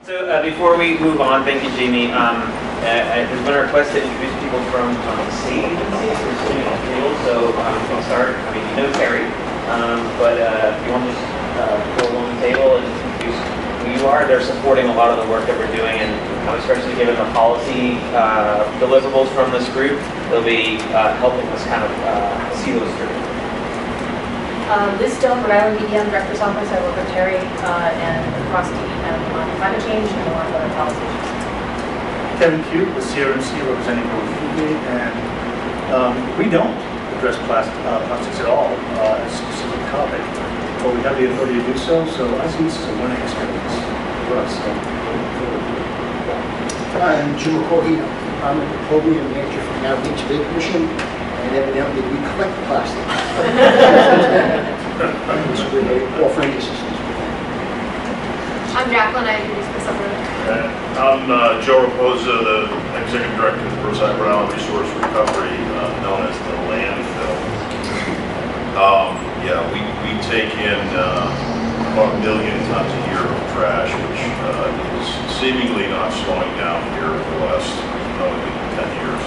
So before we move on, thank you, Jamie. There's been a request to introduce people from state agencies who are sitting at the table. So we'll start. I mean, you know Terry, but if you want to just go along the table and introduce who you are, they're supporting a lot of the work that we're doing, and especially given the policy deliverables from this group, they'll be helping us kind of see those through. Liz Stone, Rhode Island BDM Director's Office. I work with Terry and across DEM on climate change and a lot of other policy issues. Kevin Q, the CRMC representing Rhode and we don't address plastics at all as a specific topic, but we have the authority to do so. So I see this as a learning experience for us. So. I'm Jim Corhino. I'm a program manager for the Outreach Bay Commission. And evidently we collect plastic. So we're offering assistance. I'm Jacqueline. I introduced myself earlier. I'm Joe Raposo, the Executive Director of the Rhode Island Resource Recovery, known as the landfill. Yeah, we take in about 1 million tons a year of trash, which is seemingly not slowing down here for the last 10 years.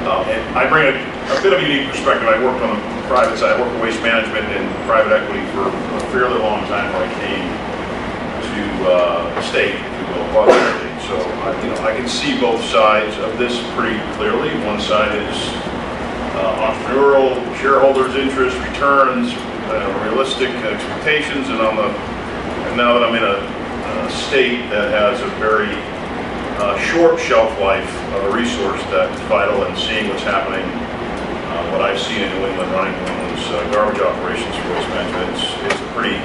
And I bring a bit of a unique perspective. I worked on the private side. I worked in waste management and private equity for a fairly long time when I came to the state, if you will, budgeting. So I can see both sides of this pretty clearly. One side is entrepreneurial, shareholders' interest, returns, realistic expectations, and now that I'm in a state that has a very short shelf life of a resource that's vital, and seeing what's happening, what I've seen in New England, running New England's garbage operations for waste management, it's a pretty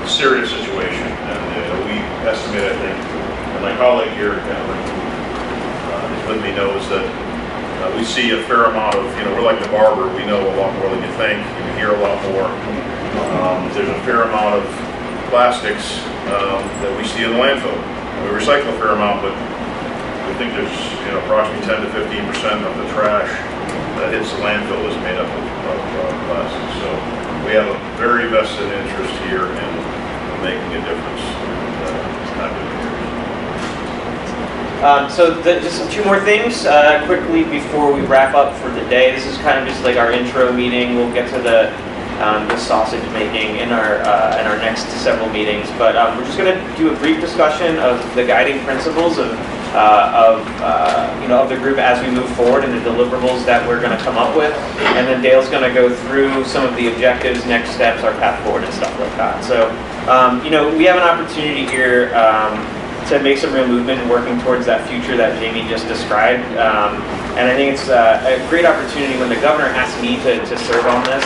serious situation. And we estimate, I think, and my colleague here, who is with me, knows that we see a fair amount of, we're like the barber, we know a lot more than you think, you can hear a lot more. There's a fair amount of plastics that we see in the landfill. We recycle a fair amount, but we think there's approximately 10 to 15% of the trash that hits the landfill is made up of plastic. So we have a very vested interest here in making a difference. So just two more things quickly before we wrap up for the day. This is kind of just like our intro meeting. We'll get to the sausage making in our next several meetings, but we're just going to do a brief discussion of the guiding principles of the group as we move forward, and the deliverables that we're going to come up with, and then Dale's going to go through some of the objectives, next steps, our path forward, and stuff like that. So we have an opportunity here to make some real movement working towards that future that Jamie just described. And I think it's a great opportunity when the governor asked me to serve on this,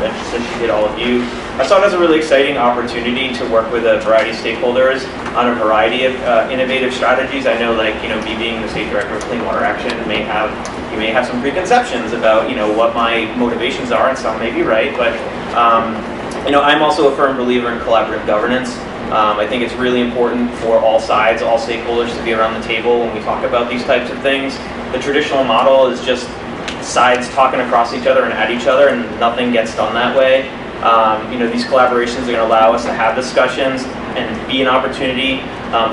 and so she did all of you. I saw it as a really exciting opportunity to work with a variety of stakeholders on a variety of innovative strategies. I know, me being the State Director of Clean Water Action, you may have some preconceptions about, what my motivations are, and some may be right, but I'm also a firm believer in collaborative governance. I think it's really important for all sides, all stakeholders to be around the table when we talk about these types of things. The traditional model is just sides talking across each other and at each other, and nothing gets done that way. These collaborations are going to allow us to have discussions and be an opportunity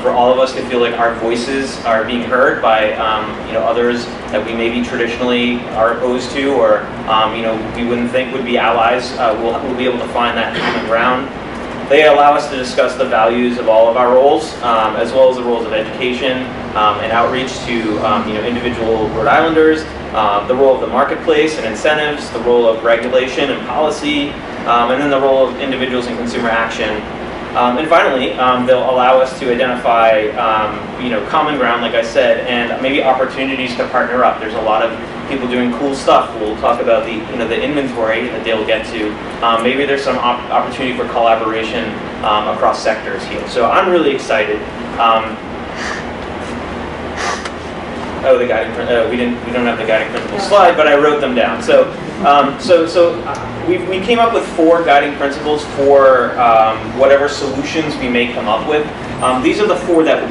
for all of us to feel like our voices are being heard by others that we maybe traditionally are opposed to, or we wouldn't think would be allies. We'll be able to find that common ground. They allow us to discuss the values of all of our roles, as well as the roles of education and outreach to individual Rhode Islanders, the role of the marketplace and incentives, the role of regulation and policy, and then the role of individuals in consumer action. And finally, they'll allow us to identify common ground, like I said, and maybe opportunities to partner up. There's a lot of people doing cool stuff. We'll talk about the inventory that they'll get to. Maybe there's some opportunity for collaboration across sectors here. So I'm really excited. The guiding we don't have the guiding principles slide, but I wrote them down. So we came up with 4 guiding principles for whatever solutions we may come up with. These are the 4 that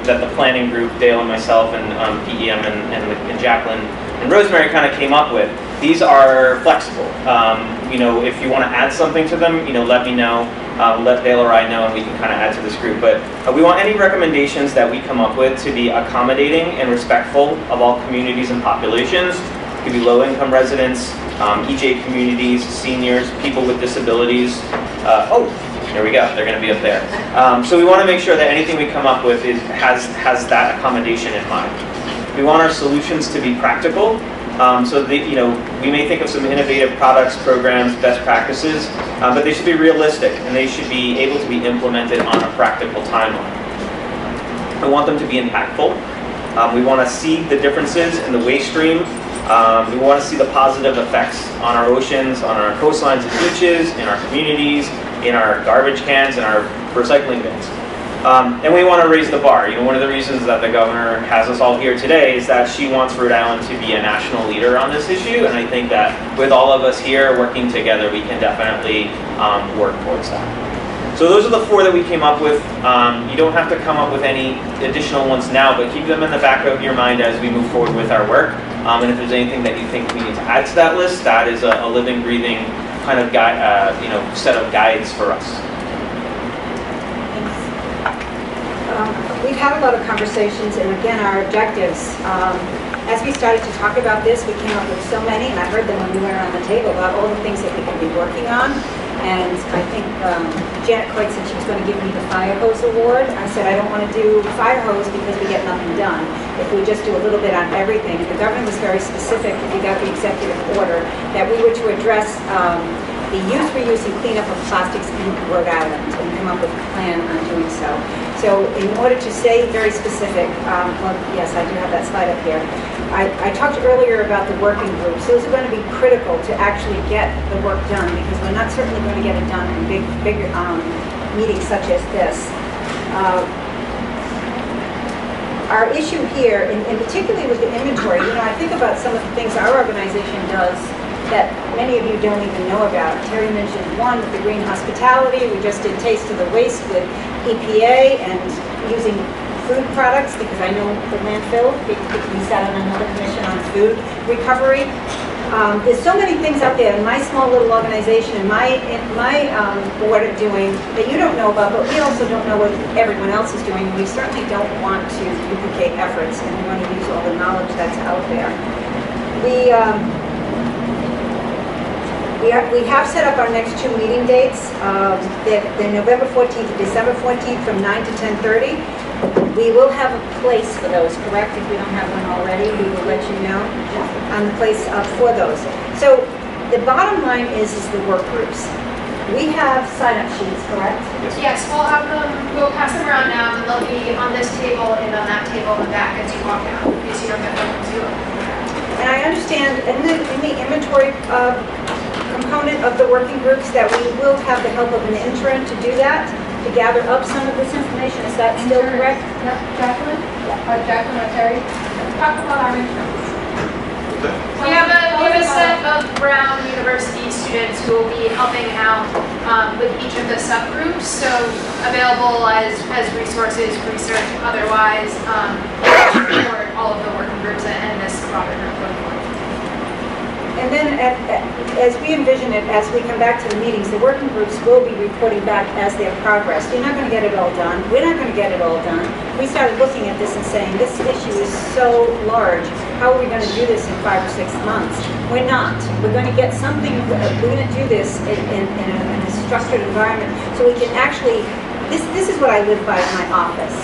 that the planning group, Dale and myself, and PEM and Jacqueline and Rosemary kind of came up with. These are flexible. If you want to add something to them, let me know. let Dale or I know, and we can kind of add to this group. But we want any recommendations that we come up with to be accommodating and respectful of all communities and populations. It could be low-income residents, EJ communities, seniors, people with disabilities. There we go. They're going to be up there. So we want to make sure that anything we come up with has that accommodation in mind. We want our solutions to be practical. So we may think of some innovative products, programs, best practices, but they should be realistic and they should be able to be implemented on a practical timeline. I want them to be impactful. We want to see the differences in the waste stream. We want to see the positive effects on our oceans, on our coastlines and beaches, in our communities, in our garbage cans, and our recycling bins. And we want to raise the bar. One of the reasons that the governor has us all here today is that she wants Rhode Island to be a national leader on this issue, and I think that with all of us here working together, we can definitely work towards that. So those are the 4 that we came up with. You don't have to come up with any additional ones now, but keep them in the back of your mind as we move forward with our work. And if there's anything that you think we need to add to that list, that is a living, breathing kind of guide, set of guides for us. We've had a lot of conversations, and again, our objectives. As we started to talk about this, we came up with so many, and I heard them when we went around the table about all the things that we could be working on. And I think Janet Coit said she was going to give me the fire hose award. I said I don't want to do fire hose because we get nothing done. If we just do a little bit on everything. And the governor was very specific, if you got the executive order, that we were to address the use, reuse, and cleanup of plastics in Rhode Island and come up with a plan on doing so. So in order to say very specific, yes, I do have that slide up here. I talked earlier about the working groups. Those are going to be critical to actually get the work done because we're not certainly going to get it done in big meetings such as this. Our issue here, and particularly with the inventory, I think about some of the things our organization does that many of you don't even know about. Terry mentioned one with the green hospitality. We just did Taste of the Waste with EPA and using food products because I know the landfill, we sat on another commission on food recovery. There's so many things out there in my small little organization and my board are doing that you don't know about, but we also don't know what everyone else is doing. We certainly don't want to duplicate efforts and we want to use all the knowledge that's out there. We have set up our next 2 meeting dates. They're November 14th and December 14th from 9 to 10:30. We will have a place for those, correct? If we don't have one already, we will let you know on the place for those. So the bottom line is the work groups. We have sign-up sheets, correct? Yes, we'll have them, we'll pass them around now, and they'll be on this table and on that table in the back as you walk out, in case you don't get them to. And I understand in the inventory component of the working groups that we will have the help of an intern to do that, to gather up some of this information. Is that still correct? Yep, Jacqueline? Jacqueline or Terry? Talk about our interns. We have a set of Brown University students who will be helping out with each of the subgroups, so available as resources, research, otherwise, for all of the working groups and this broader group going forward. And then as we envision it, as we come back to the meetings, the working groups will be reporting back as their progress. You're not going to get it all done. We're not going to get it all done. We started looking at this and saying, this issue is so large. How are we going to do this in 5 or 6 months? We're not. We're going to get something, we're going to do this in a structured environment so we can actually, this is what I live by in my office.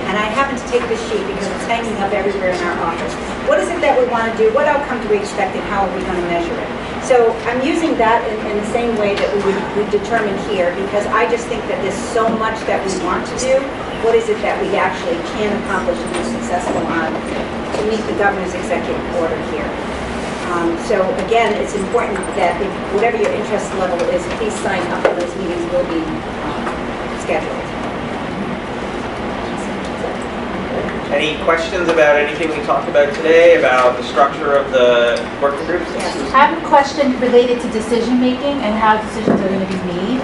And I happen to take this sheet because it's hanging up everywhere in our office. What is it that we want to do? What outcome do we expect and how are we going to measure it? So I'm using that in the same way that we would determine here because I just think that there's so much that we want to do. What is it that we actually can accomplish and be successful on to meet the governor's executive order here? So again, it's important that whatever your interest level is, please sign up for those meetings will be scheduled. Any questions about anything we talked about today, about the structure of the working groups? Yes. I have a question related to decision making and how decisions are going to be made.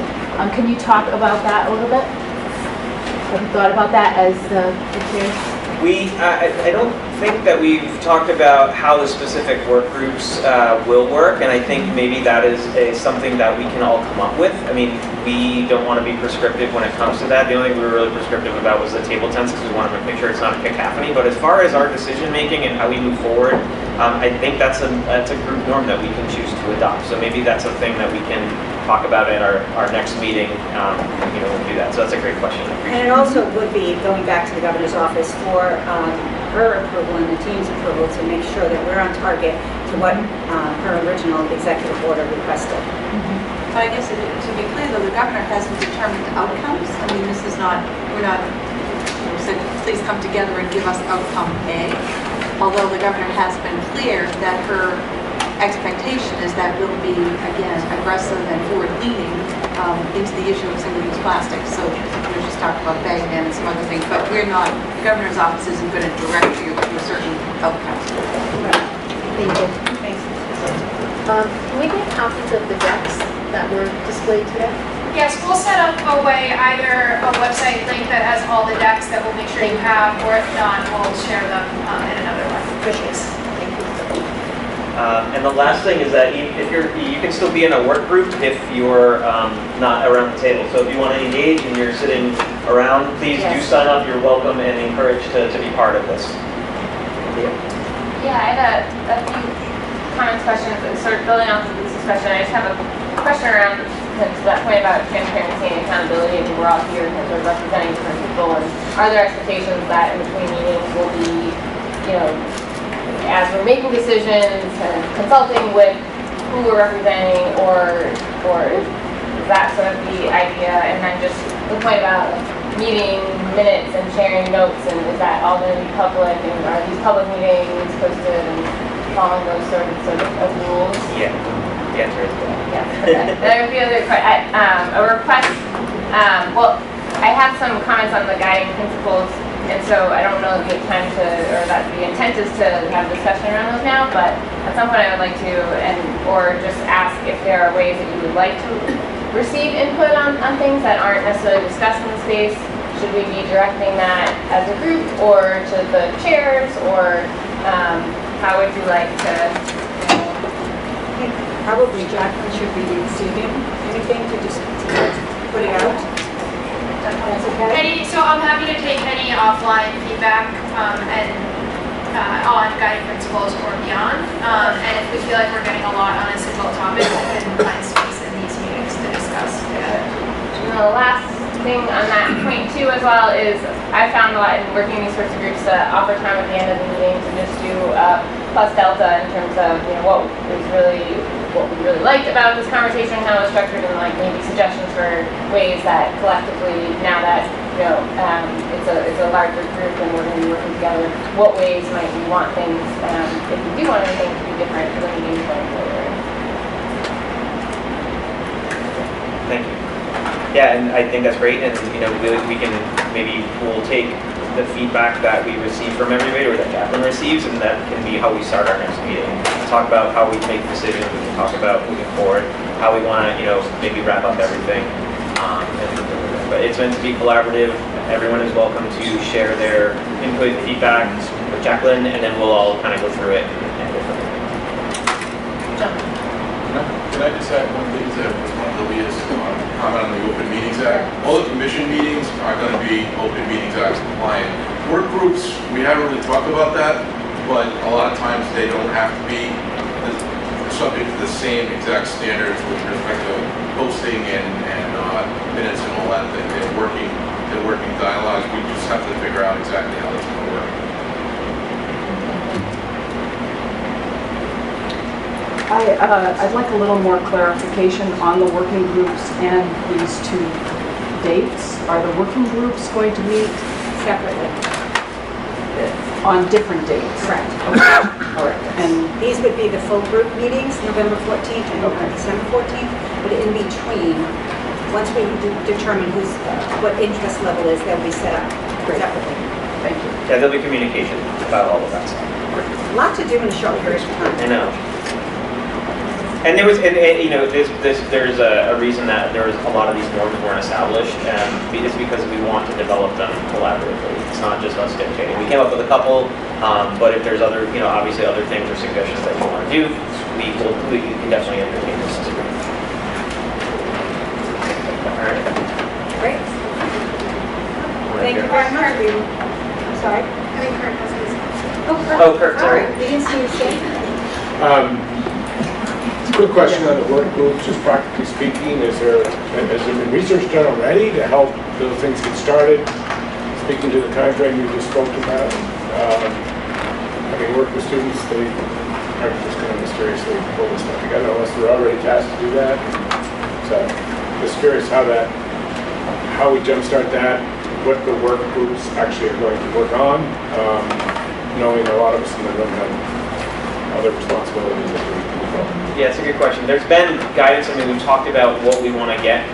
Can you talk about that a little bit? Have you thought about that as the chair? I don't think that we've talked about how the specific work groups will work, and I think maybe that is something that we can all come up with. I mean, we don't want to be prescriptive when it comes to that. The only thing we were really prescriptive about was the table tents because we want to make sure it's not a cacophony. But as far as our decision making and how we move forward, I think that's a group norm that we can choose to adopt. So maybe that's a thing that we can talk about at our next meeting. We'll do that. So that's a great question. And it also would be going back to the governor's office for her approval and the team's approval to make sure that we're on target to what her original executive order requested. But I guess to be clear, though, the governor hasn't determined outcomes. I mean, this is not, we're not, said, please come together and give us outcome A. Although the governor has been clear that her expectation is that we'll be, again, aggressive and forward-leaning into the issue of single-use plastics. So we're just talking about bag ban and some other things, but we're not, the governor's office isn't going to direct you to a certain outcome. Thank you. Thanks. Can we get copies of the decks that were displayed today? Yes, we'll set up a way, either a website link that has all the decks that we'll make sure you have, or if not, we'll share them in another way. Appreciate it. Thank you. And the last thing is that you can still be in a work group if you're not around the table. So if you want to engage and you're sitting around, please do sign up. You're welcome and encouraged to be part of this. Yeah, I had a few comments, questions, and sort of building off of this discussion. I just have a question around to that point about transparency and accountability. I mean, we're all here because we're representing different people, and are there expectations that in between meetings will be, as we're making decisions and consulting with who we're representing, or is that sort of the idea? And then just the point about meeting minutes and sharing notes, and is that all going to be public, and are these public meetings posted and following those sort of rules? Yeah, the answer is Yeah. Okay. There would be a request. Well, I have some comments on the guiding principles, and so I don't know if we have time to, or that the intent is to have a discussion around those now, but at some point I would like to, or just ask if there are ways that you would like to receive input on things that aren't necessarily discussed in the space. Should we be directing that as a group, or to the chairs, or how would you like to? Probably Jacqueline should be receiving anything to just put it out. That's okay. So I'm happy to take any offline feedback and on guiding principles or beyond. And if we feel like we're getting a lot on a single topic, we can find space in these meetings to discuss together. And the last thing on that point too as well is I found a lot in working these sorts of groups to offer time at the end of the meeting to just do plus delta in terms of what we really liked about this conversation, how it was structured, and like maybe suggestions for ways that collectively, now that it's a larger group and we're going to be working together, what ways might we want things, if we do want anything to be different for the meetings going forward. Thank you. Yeah, and I think that's great, and we'll take the feedback that we receive from everybody, or that Jacqueline receives, and that can be how we start our next meeting. Talk about how we make decisions, we can talk about moving forward, how we want to, maybe wrap up everything. But it's meant to be collaborative. Everyone is welcome to share their input, feedback with Jacqueline, and then we'll all kind of go through it and go from there. Can I just add one thing to Lia's comment on the Open Meetings Act? All the commission meetings are going to be Open Meetings Act compliant. Work groups, we haven't really talked about that, but a lot of times they don't have to be subject to the same exact standards with respect to posting and minutes and all that. They're working dialogues. We just have to figure out exactly how that's going to work. I'd like a little more clarification on the working groups and these two dates. Are the working groups going to meet Separately. on different dates? Correct. Okay. All right. And These would be the full group meetings, November 14th and December 14th, but in between, once we determine what interest level is, they'll be set up separately. thank you. Yeah, there'll be communication about all of that stuff. A lot to do in a short period of time. I know. And there was, there's a reason that there was a lot of these norms weren't established, and it's because we want to develop them collaboratively. It's not just us dictating. We came up with a couple, but if there's other, obviously other things or suggestions that you want to do, we can definitely entertain this as a group. Great. Thank you very much. I'm sorry. I think Kurt has his. Oh, Kurt, sorry. We didn't see you say. It's a good question on the work group, just practically speaking. Has there been research done already to help those things get started? Speaking to the time frame you just spoke about, having worked with students, they are just kind of mysteriously pull this stuff together unless they're already tasked to do that. So just curious how we jumpstart that, what the work groups actually are going to work on, knowing a lot of us in the room have other responsibilities that we can fulfill. Yeah, it's a good question. There's been guidance. I mean, we've talked about what we want to get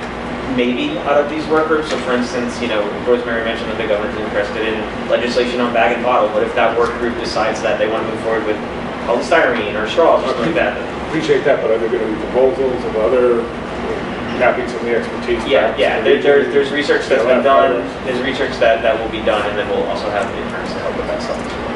maybe out of these work groups. So for instance, Rosemary mentioned that the governor's interested in legislation on bag and bottle. What if that work group decides that they want to move forward with polystyrene or straws or something like that? Appreciate that, but are there going to be proposals of other tapping some of the expertise? Yeah. There's research that's been done. There's research that will be done, and then we'll also have interns to help with that stuff as well.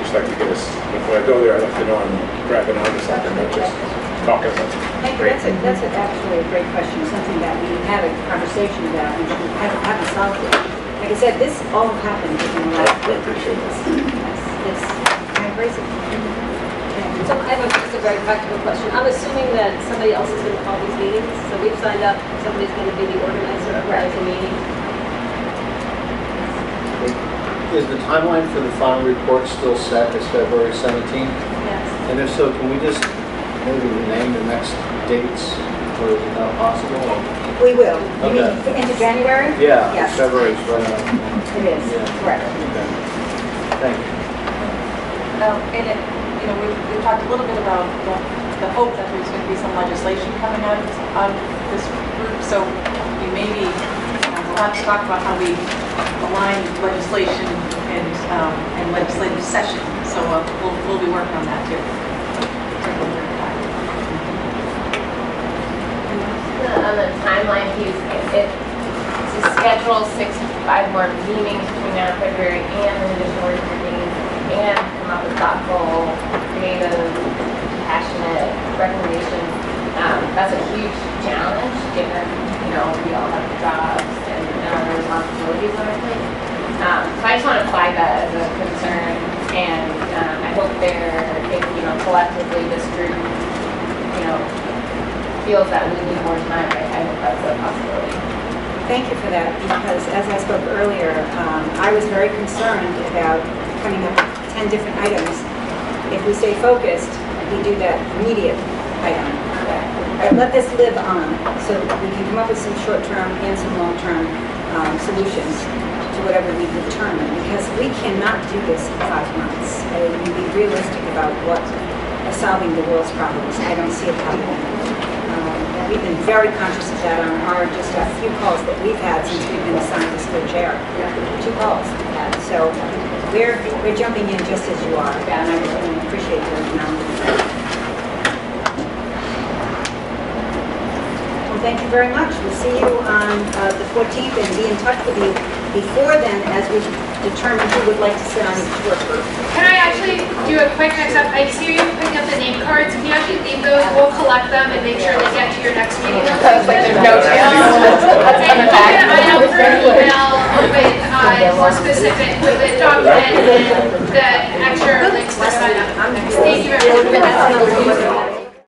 Just like to get us, when I go there, I like to know I'm grabbing onto something, not just talking about it. Thank you. That's actually a great question, something that we had a conversation about and we haven't solved it. Like I said, this all happened in the last I week. appreciate this. It's kind of crazy. So I have just a very practical question. I'm assuming that somebody else is going to call these meetings, so we've signed up, somebody's going to be the organizer of the meeting. Is the timeline for the final report still set as February 17th? Yes. And if so, can we just maybe rename the next dates, or is it not possible? We will. You mean Okay. into January? Yeah, Yes. February's right up. It is, Yeah. correct. Okay. Thank you. And we've talked a little bit about the hope that there's going to be some legislation coming out of this group. So we maybe we'll have to talk about how we align legislation and legislative session. So we'll be working on that too. On the timeline piece, it to schedule 5 more meetings between now and February and an additional work meetings and come up with thoughtful, creative, passionate recommendations. That's a huge challenge given, we all have jobs and other responsibilities on our plate. So I just want to flag that as a concern, and I hope collectively this group, feels that we need more time. I hope that's a possibility. Thank you for that, because as I spoke earlier, I was very concerned about coming up with 10 different items. If we stay focused, we do that immediate item. But let this live on, so we can come up with some short-term and some long-term solutions to whatever we determine, because we cannot do this in 5 months. I mean, be realistic about solving the world's problems. I don't see it happening. We've been very conscious of that on just a few calls that we've had since we've been assigned to school chair. 2 calls we've had. So we're jumping in just as you are, and I really appreciate your acknowledgement. Well, thank you very much. We'll see you on the 14th and be in touch with you before then as we determine who would like to sit on each work group. Can I actually do a quick next up? I see you picking up the name cards. If you actually leave those, we'll collect them and make sure they get to your next meeting. Like there's no chance. And you can eye out for an email with more specific, with the document and the extra links to sign up. Thank you very much.